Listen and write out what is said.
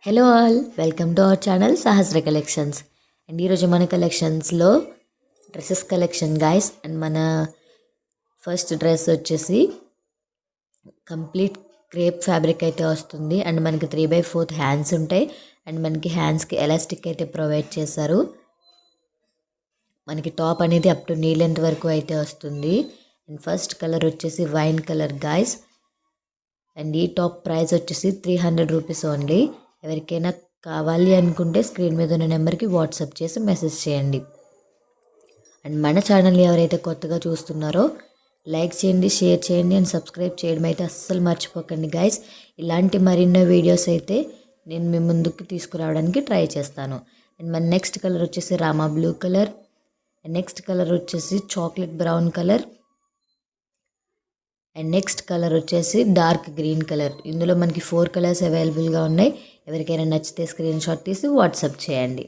Hello all, welcome to our channel Sahasra collections. And ఈరోజు మన కలెక్షన్స్లో డ్రెస్సెస్ కలెక్షన్ గైస్. అండ్ మన first dress వచ్చేసి కంప్లీట్ క్రేప్ ఫ్యాబ్రిక్ అయితే వస్తుంది. అండ్ మనకి 3/4 హ్యాండ్స్ ఉంటాయి. అండ్ మనకి హ్యాండ్స్కి ఎలాస్టిక్ అయితే ప్రొవైడ్ చేశారు. మనకి టాప్ అనేది అప్ టు నీ లెంత్ వరకు అయితే వస్తుంది. అండ్ ఫస్ట్ కలర్ వచ్చేసి వైన్ కలర్ గైస్. అండ్ ఈ టాప్ ప్రైస్ వచ్చేసి 300 రూపీస్ ఓన్లీ. ఎవరికైనా కావాలి అనుకుంటే స్క్రీన్ మీద ఉన్న నెంబర్కి వాట్సాప్ చేసి మెసేజ్ చేయండి. అండ్ మన ఛానల్ని ఎవరైతే కొత్తగా చూస్తున్నారో లైక్ చేయండి, షేర్ చేయండి అండ్ సబ్స్క్రైబ్ చేయడం అయితే అస్సలు మర్చిపోకండి గైస్. ఇలాంటి మరిన్నో వీడియోస్ అయితే నేను మీ ముందుకు తీసుకురావడానికి ట్రై చేస్తాను. అండ్ మన నెక్స్ట్ కలర్ వచ్చేసి Rama blue colour. And next colour వచ్చేసి chocolate brown colour. And next colour వచ్చేసి డార్క్ గ్రీన్ కలర్. ఇందులో మనకి 4 కలర్స్ అవైలబుల్గా ఉన్నాయి. ఎవరికైనా నచ్చితే స్క్రీన్ షాట్ తీసి వాట్సాప్ చేయండి.